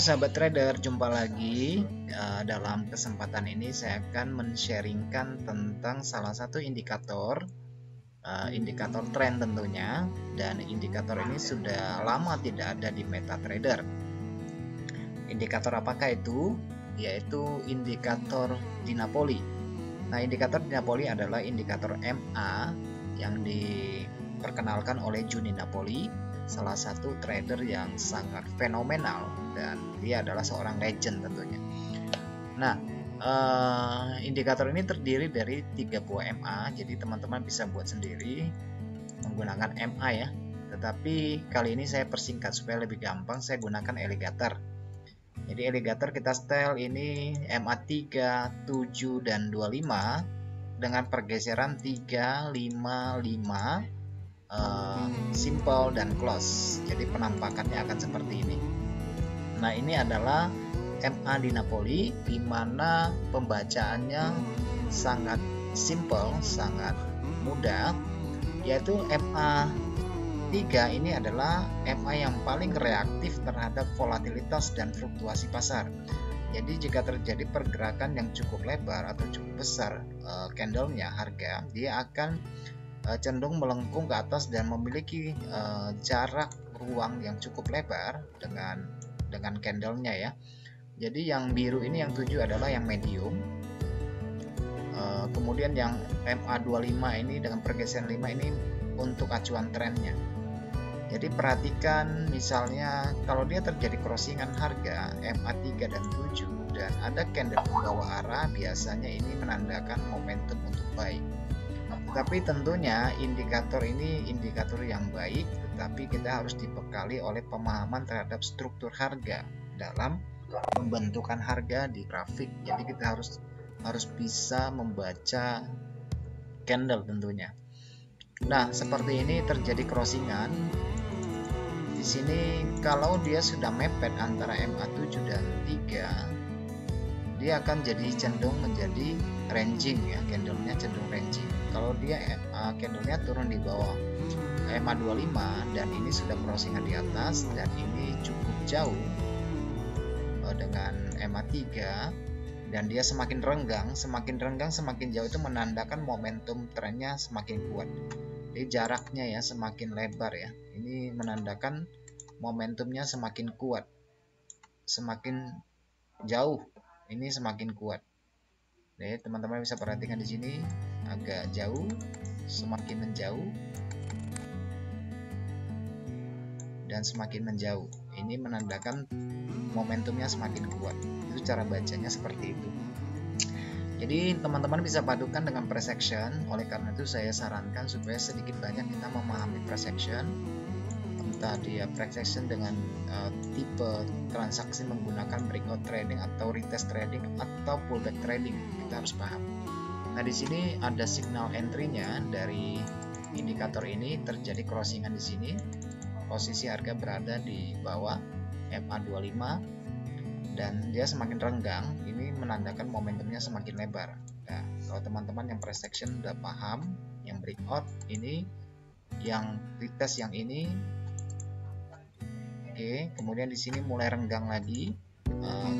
sahabat trader, jumpa lagi. Dalam kesempatan ini saya akan men-sharingkan tentang salah satu indikator tren tentunya, dan indikator ini sudah lama tidak ada di MetaTrader. Indikator apakah itu? Yaitu indikator Dinapoli. Nah, indikator Dinapoli adalah indikator MA yang diperkenalkan oleh Juni Napoli, salah satu trader yang sangat fenomenal, dan dia adalah seorang legend tentunya. Nah, indikator ini terdiri dari 3 buah MA, jadi teman-teman bisa buat sendiri menggunakan MA ya. Tetapi kali ini saya persingkat supaya lebih gampang, saya gunakan alligator. Jadi alligator kita setel ini MA 3, 7, dan 25 dengan pergeseran 3, 5, 5, simple dan close. Jadi penampakannya akan seperti ini. Nah, ini adalah MA Dinapoli, di mana pembacaannya sangat simple, sangat mudah, yaitu MA 3 ini adalah MA yang paling reaktif terhadap volatilitas dan fluktuasi pasar. Jadi jika terjadi pergerakan yang cukup lebar atau cukup besar candlenya harga, dia akan cenderung melengkung ke atas dan memiliki jarak ruang yang cukup lebar dengan candlenya ya. Jadi yang biru ini yang 7 adalah yang medium. Kemudian yang MA25 ini dengan pergeseran 5 ini untuk acuan trennya. Jadi perhatikan, misalnya kalau dia terjadi crossingan harga MA3 dan 7 dan ada candle membawa arah, biasanya ini menandakan momentum untuk buy. Tetapi tentunya indikator ini indikator yang baik, tetapi kita harus dibekali oleh pemahaman terhadap struktur harga dalam pembentukan harga di grafik. Jadi kita harus bisa membaca candle tentunya. Nah, seperti ini terjadi crossingan. Di sini kalau dia sudah mepet antara MA7 dan 3, dia akan jadi cenderung menjadi ranging ya, candlenya cenderung ranging. Kalau dia candlenya turun di bawah MA25 dan ini sudah crossingan di atas dan ini cukup jauh dengan MA3 dan dia semakin renggang semakin jauh, itu menandakan momentum trennya semakin kuat. Jadi jaraknya ya semakin lebar ya, ini menandakan momentumnya semakin kuat, semakin jauh ini semakin kuat. Jadi teman-teman bisa perhatikan di sini agak jauh, semakin menjauh dan semakin menjauh, ini menandakan momentumnya semakin kuat. Itu cara bacanya seperti itu. Jadi teman-teman bisa padukan dengan price action. Oleh karena itu saya sarankan supaya sedikit banyak kita memahami price action, entah dia price action dengan tipe transaksi menggunakan breakout trading atau retest trading atau pullback trading, kita harus paham. Nah, di sini ada signal entry-nya dari indikator ini, terjadi crossingan di sini. Posisi harga berada di bawah MA25 dan dia semakin renggang, ini menandakan momentumnya semakin lebar. Nah, kalau teman-teman yang price action udah paham, yang breakout ini, yang retest yang ini, oke. Kemudian di sini mulai renggang lagi,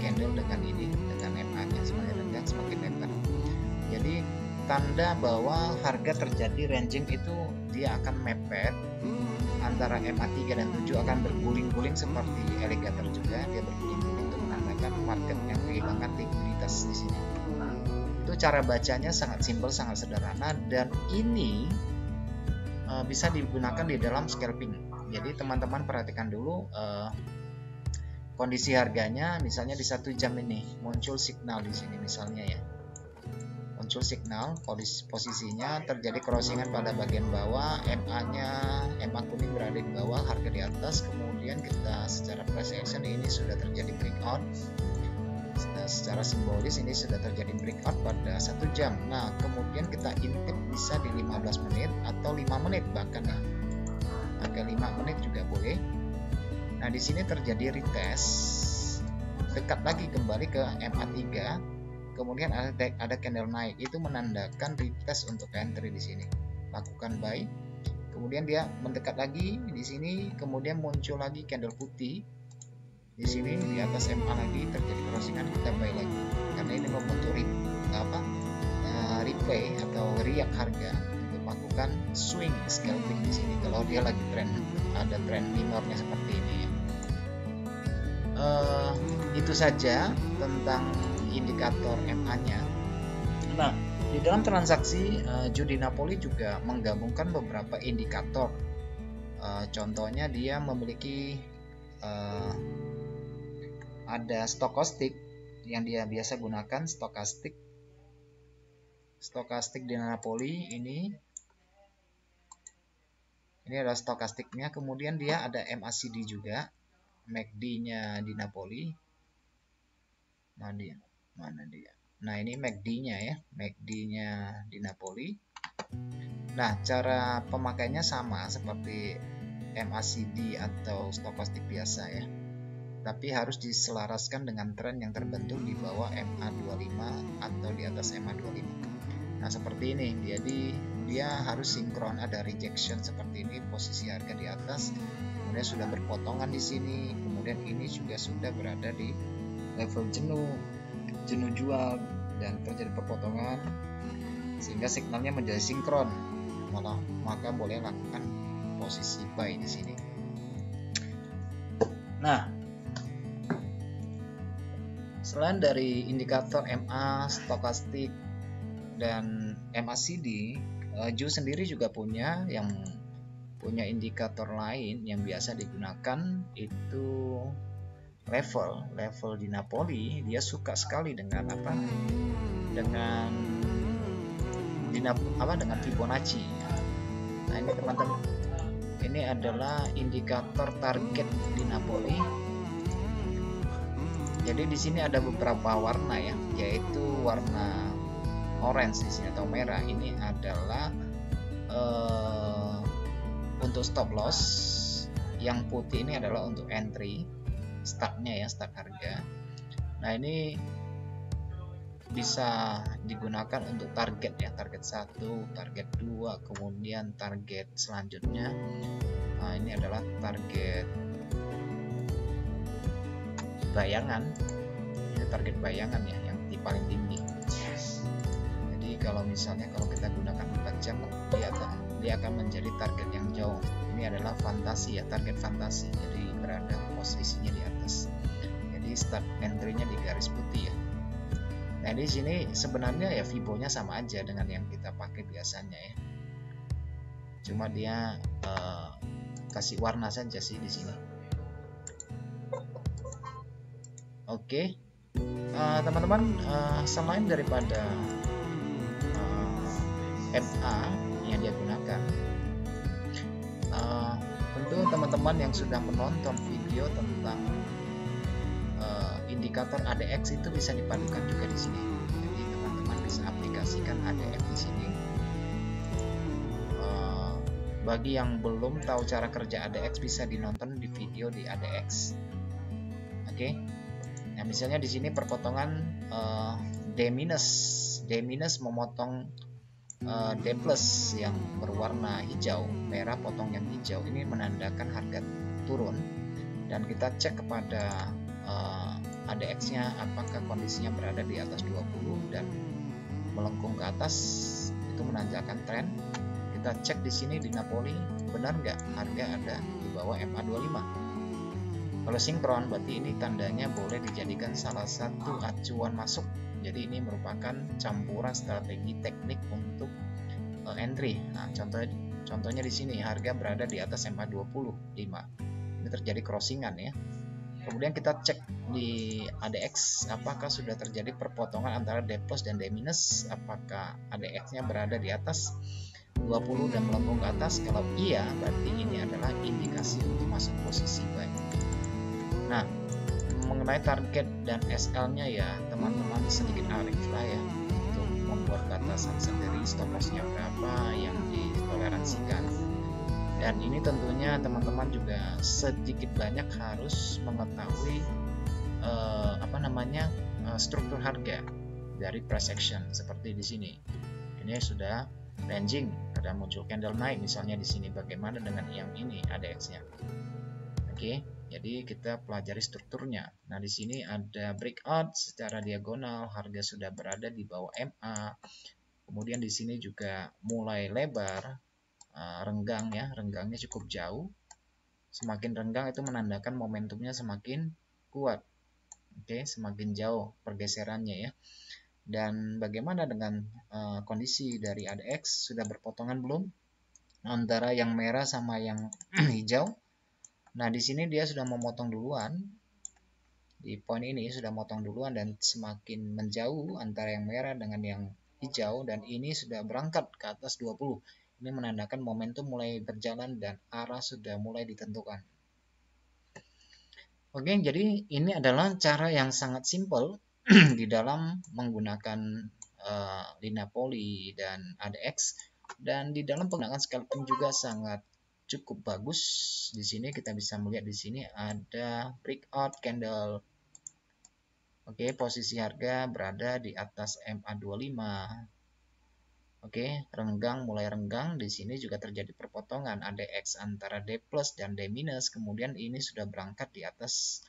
candle dengan ini, dengan MA-nya semakin renggang semakin lebar. Jadi tanda bahwa harga terjadi ranging itu dia akan mepet antara MA3 dan 7, akan berguling-guling seperti alligator juga, dia berguling-guling, itu menandakan market yang kehilangan likuiditas di sini. Itu cara bacanya sangat simpel, sangat sederhana, dan ini bisa digunakan di dalam scalping. Jadi teman-teman perhatikan dulu kondisi harganya, misalnya di 1 jam ini muncul signal di sini misalnya ya. Muncul signal, posisinya terjadi crossingan pada bagian bawah, MA kuning berada di bawah, harga di atas. Kemudian kita secara price action ini sudah terjadi breakout. Secara simbolis ini sudah terjadi breakout pada 1 jam. Nah, kemudian kita intip bisa di 15 menit atau 5 menit bahkan ya. Harga 5 menit juga boleh. Nah, di sini terjadi retest, dekat lagi kembali ke MA3. Kemudian ada candle naik, itu menandakan retest untuk entry di sini. Lakukan buy. Kemudian dia mendekat lagi di sini, kemudian muncul lagi candle putih. di sini di atas MA lagi terjadi crossingan, kita buy lagi karena ini membentuk replay atau riak harga untuk melakukan swing scalping di sini kalau dia lagi ada trend minornya seperti ini ya. Itu saja tentang indikator MA-nya. Nah, di dalam transaksi judi Napoli juga menggabungkan beberapa indikator. Contohnya dia memiliki ada stokastik yang dia biasa gunakan, stokastik di Napoli ini adalah stokastiknya. Kemudian dia ada MACD juga, MACD-nya di Napoli. Mana dia? Nah, ini MACD-nya ya, MACD-nya di Napoli. Nah, cara pemakainya sama seperti MACD atau stokastik biasa ya. Tapi harus diselaraskan dengan tren yang terbentuk di bawah MA25 atau di atas MA25. Nah, seperti ini. Jadi dia harus sinkron, ada rejection seperti ini, posisi harga di atas, kemudian sudah berpotongan di sini, kemudian ini juga sudah berada di level jenuh jual dan terjadi perpotongan sehingga signalnya menjadi sinkron, maka boleh lakukan posisi buy di sini. Nah, selain dari indikator MA, stokastik, dan MACD, Ju sendiri juga punya indikator lain yang biasa digunakan, itu level di Napoli. Dia suka sekali dengan dengan Fibonacci. Nah, ini teman-teman, ini adalah indikator target di Napoli. Jadi di sini ada beberapa warna ya, yaitu warna orange di sini atau merah. Ini adalah untuk stop loss, yang putih ini adalah untuk entry, startnya ya, start harga. Nah, ini bisa digunakan untuk target ya, target 1, target 2, kemudian target selanjutnya. Nah, ini adalah target bayangan, ini target bayangan ya, yang paling tinggi. Jadi kalau misalnya kita gunakan 4 jam, dia akan menjadi target yang jauh. Ini adalah fantasi ya, target fantasi, jadi berada posisinya di atas. Jadi start entry-nya di garis putih ya. Nah, di sini sebenarnya ya Fibo-nya sama aja dengan yang kita pakai biasanya ya. Cuma dia kasih warna saja sih di sini. Oke, teman-teman, selain daripada MA yang dia gunakan, tentu teman-teman yang sudah menonton video tentang indikator ADX itu bisa dipadukan juga di sini. Jadi teman-teman bisa aplikasikan ADX di sini. Bagi yang belum tahu cara kerja ADX, bisa dinonton di video di ADX. Oke. Nah, misalnya di sini perpotongan D- memotong D+ yang berwarna hijau, merah potong yang hijau. Ini menandakan harga turun, dan kita cek kepada ADX-nya apakah kondisinya berada di atas 20 dan melengkung ke atas, itu menandakan tren. Kita cek di sini di Napoli, benar nggak harga ada di bawah MA25. Kalau sinkron, berarti ini tandanya boleh dijadikan salah satu acuan masuk. Jadi ini merupakan campuran strategi teknik untuk entry. Nah, contohnya di sini harga berada di atas MA25. Ini terjadi crossingan ya. Kemudian kita cek di ADX, apakah sudah terjadi perpotongan antara D+ dan D-, apakah ADX-nya berada di atas 20 dan melengkung ke atas. Kalau iya, berarti ini adalah indikasi untuk masuk posisi buy. Nah, mengenai target dan SL-nya ya, teman-teman sedikit arif lah ya untuk membuat batasan sendiri, stop loss-nya berapa yang ditoleransikan. Dan ini tentunya teman-teman juga sedikit banyak harus mengetahui struktur harga dari price action seperti di sini. Ini sudah ranging, ada muncul candle naik misalnya di sini. Bagaimana dengan yang ini ADX-nya? Oke. Jadi kita pelajari strukturnya. Nah, di sini ada breakout secara diagonal, harga sudah berada di bawah MA. Kemudian di sini juga mulai lebar, renggang ya, renggangnya cukup jauh. Semakin renggang itu menandakan momentumnya semakin kuat. Oke, semakin jauh pergeserannya ya. Dan bagaimana dengan kondisi dari ADX? Sudah berpotongan belum antara yang merah sama yang hijau? Nah, di sini dia sudah memotong duluan. Di poin ini sudah motong duluan dan semakin menjauh antara yang merah dengan yang hijau, dan ini sudah berangkat ke atas 20. Ini menandakan momentum mulai berjalan dan arah sudah mulai ditentukan. Oke, jadi ini adalah cara yang sangat simpel di dalam menggunakan Lina Poly dan ADX, dan di dalam penggunaan scalping juga sangat cukup bagus. Di sini kita bisa melihat di sini ada breakout candle. Oke, posisi harga berada di atas MA25. Oke, renggang, mulai renggang. Di sini juga terjadi perpotongan ADX antara D plus dan D minus. Kemudian ini sudah berangkat di atas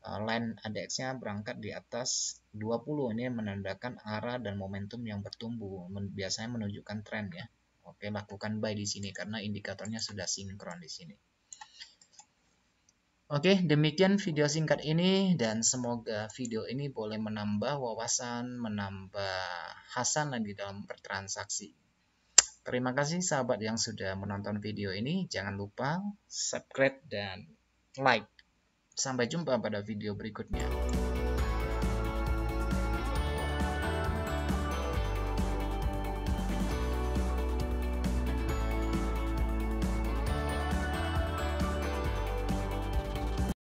line ADX-nya berangkat di atas 20. Ini menandakan arah dan momentum yang bertumbuh. Biasanya menunjukkan tren ya. Oke, lakukan buy di sini karena indikatornya sudah sinkron di sini. Oke, demikian video singkat ini, dan semoga video ini boleh menambah wawasan, menambah hasanah di dalam bertransaksi. Terima kasih sahabat yang sudah menonton video ini. Jangan lupa subscribe dan like. Sampai jumpa pada video berikutnya.